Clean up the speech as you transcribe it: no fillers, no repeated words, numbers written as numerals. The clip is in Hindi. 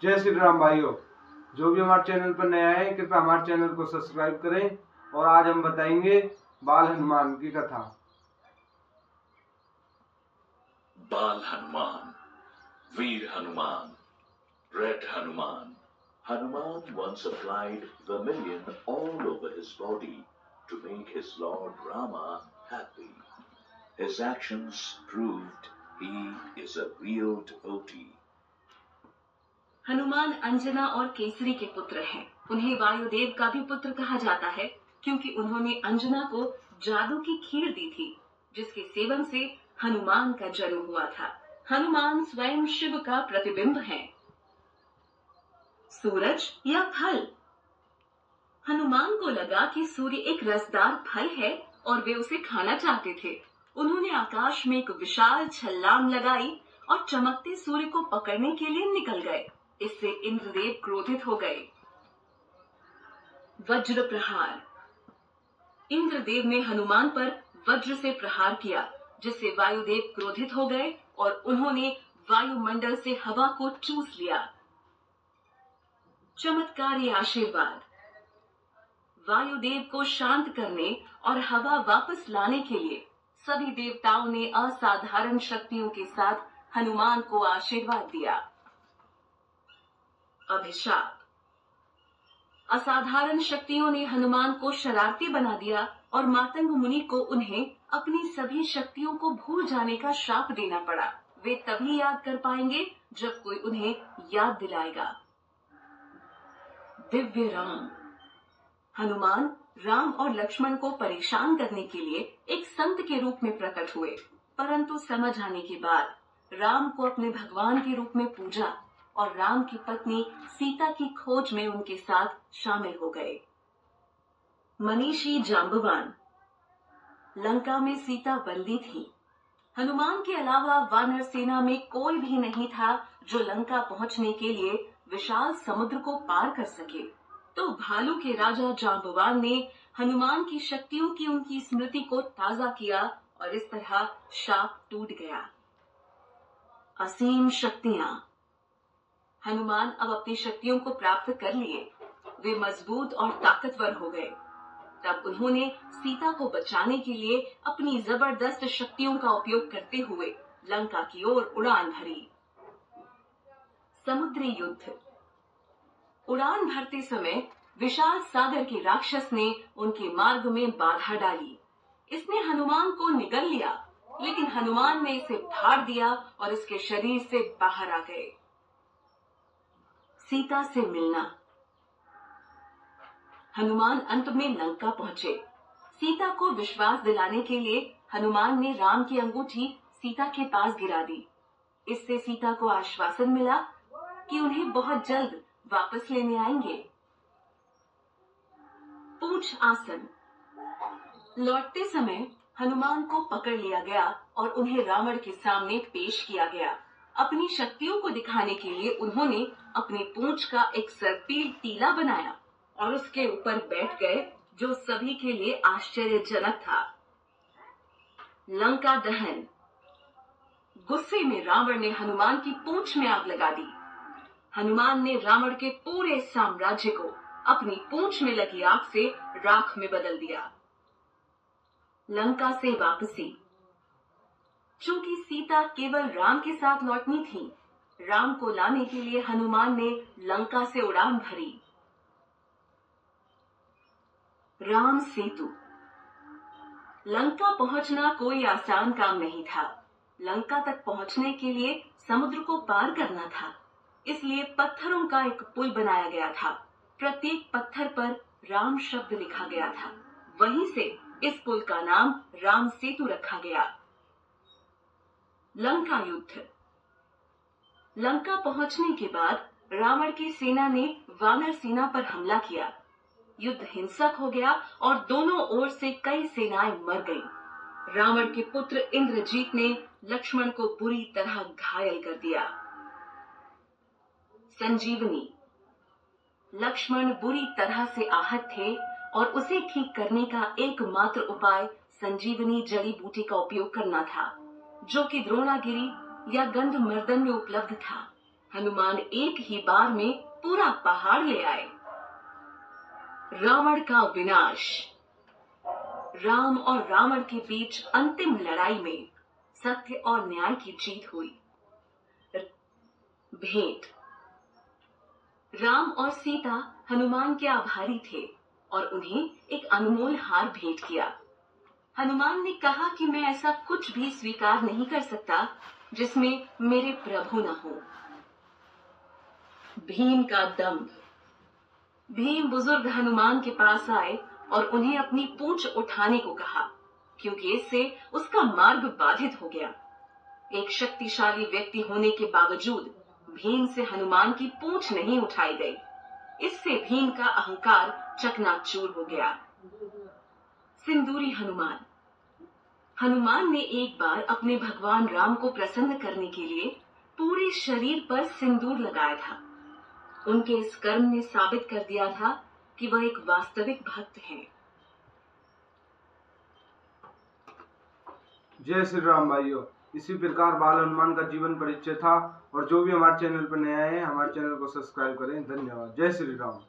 जय श्री राम भाइयों। जो भी हमारे चैनल पर नया है कृपया हमारे चैनल को सब्सक्राइब करें। और आज हम बताएंगे बाल हनुमान की कथा। बाल हनुमान, वीर Hanuman, red Hanuman. Hanuman once applied vermilion all over his body to make his lord Rama happy. His actions proved he is a real devotee. Hanuman Anjana और केसरी के पुत्र हैं। उन्हें वायुदेव का भी पुत्र कहा जाता है क्योंकि उन्होंने अंजना को जादू की खीर दी थी, जिसके सेवन से हनुमान का जन्म हुआ था। हनुमान स्वयं शिव का प्रतिबिंब है। सूरज या फल? हनुमान को लगा कि सूर्य एक रसदार फल है और वे उसे खाना चाहते थे। उन्होंने आकाश में एक विशाल छलांग लगाई और चमकते सूर्य को पकड़ने के लिए निकल गए। इससे इंद्रदेव क्रोधित हो गए। वज्र प्रहार। इंद्रदेव ने हनुमान पर वज्र से प्रहार किया, जिससे वायुदेव क्रोधित हो गए और उन्होंने वायुमंडल से हवा को चूस लिया। चमत्कारी आशीर्वाद। वायुदेव को शांत करने और हवा वापस लाने के लिए सभी देवताओं ने असाधारण शक्तियों के साथ हनुमान को आशीर्वाद दिया। अभिशाप। असाधारण शक्तियों ने हनुमान को शरारती बना दिया और मातंग मुनि को उन्हें अपनी सभी शक्तियों को भूल जाने का श्राप देना पड़ा। वे तभी याद कर पाएंगे जब कोई उन्हें याद दिलाएगा। दिव्य राम। हनुमान राम और लक्ष्मण को परेशान करने के लिए एक संत के रूप में प्रकट हुए, परंतु समझ आने के बाद राम को अपने भगवान के रूप में पूजा और राम की पत्नी सीता की खोज में उनके साथ शामिल हो गए। मनीषी जांबवान। लंका में सीता बंदी थी। हनुमान के अलावा वानर सेना में कोई भी नहीं था जो लंका पहुंचने के लिए विशाल समुद्र को पार कर सके। तो भालू के राजा जांबवान ने हनुमान की शक्तियों की उनकी स्मृति को ताजा किया और इस तरह शाप टूट गया। असीम शक्तियां। हनुमान अब अपनी शक्तियों को प्राप्त कर लिए। वे मजबूत और ताकतवर हो गए। तब उन्होंने सीता को बचाने के लिए अपनी जबरदस्त शक्तियों का उपयोग करते हुए लंका की ओर उड़ान भरी। समुद्री युद्ध। उड़ान भरते समय विशाल सागर के राक्षस ने उनके मार्ग में बाधा डाली। इसने हनुमान को निगल लिया, लेकिन हनुमान ने इसे फाड़ दिया और इसके शरीर से बाहर आ गए। सीता से मिलना। हनुमान अंत में लंका पहुंचे। सीता को विश्वास दिलाने के लिए हनुमान ने राम की अंगूठी सीता के पास गिरा दी। इससे सीता को आश्वासन मिला कि उन्हें बहुत जल्द वापस लेने आएंगे। पूंछ आसन। लौटते समय हनुमान को पकड़ लिया गया और उन्हें रावण के सामने पेश किया गया। अपनी शक्तियों को दिखाने के लिए उन्होंने अपनी पूंछ का एक सर्पील टीला बनाया और उसके ऊपर बैठ गए, जो सभी के लिए आश्चर्यजनक था। लंका दहन। गुस्से में रावण ने हनुमान की पूंछ में आग लगा दी। हनुमान ने रावण के पूरे साम्राज्य को अपनी पूंछ में लगी आग से राख में बदल दिया। लंका से वापसी। चूंकि सीता केवल राम के साथ लौटनी थी, राम को लाने के लिए हनुमान ने लंका से उड़ान भरी। राम सेतु। लंका पहुंचना कोई आसान काम नहीं था। लंका तक पहुंचने के लिए समुद्र को पार करना था, इसलिए पत्थरों का एक पुल बनाया गया था। प्रत्येक पत्थर पर राम शब्द लिखा गया था। वहीं से इस पुल का नाम राम सेतु रखा गया। लंका युद्ध। लंका पहुंचने के बाद रावण की सेना ने वानर सेना पर हमला किया। युद्ध हिंसक हो गया और दोनों ओर से कई सेनाएं मर गईं। रावण के पुत्र इंद्रजीत ने लक्ष्मण को बुरी तरह घायल कर दिया। संजीवनी। लक्ष्मण बुरी तरह से आहत थे और उसे ठीक करने का एकमात्र उपाय संजीवनी जड़ी बूटी का उपयोग करना था, जो कि द्रोणागिरी या गंधमर्दन में उपलब्ध था। हनुमान एक ही बार में पूरा पहाड़ ले आए। रावण का विनाश। राम और रावण के बीच अंतिम लड़ाई में सत्य और न्याय की जीत हुई। भेंट। राम और सीता हनुमान के आभारी थे और उन्हें एक अनमोल हार भेंट किया। हनुमान ने कहा कि मैं ऐसा कुछ भी स्वीकार नहीं कर सकता जिसमें मेरे प्रभु न हो। भीम का दंभ। भीम बुजुर्ग हनुमान के पास आए और उन्हें अपनी पूंछ उठाने को कहा, क्योंकि इससे उसका मार्ग बाधित हो गया। एक शक्तिशाली व्यक्ति होने के बावजूद भीम से हनुमान की पूंछ नहीं उठाई गई। इससे भीम का अहंकार चकनाचूर हो गया। सिंदूरी हनुमान। हनुमान ने एक बार अपने भगवान राम को प्रसन्न करने के लिए पूरे शरीर पर सिंदूर लगाया था। उनके इस कर्म ने साबित कर दिया था कि वह एक वास्तविक भक्त हैं। जय श्री राम भाइयों। इसी प्रकार बाल हनुमान का जीवन परिचय था, और जो भी हमारे चैनल पर नया है हमारे चैनल को सब्सक्राइब करें। धन्यवाद। जय श्री राम।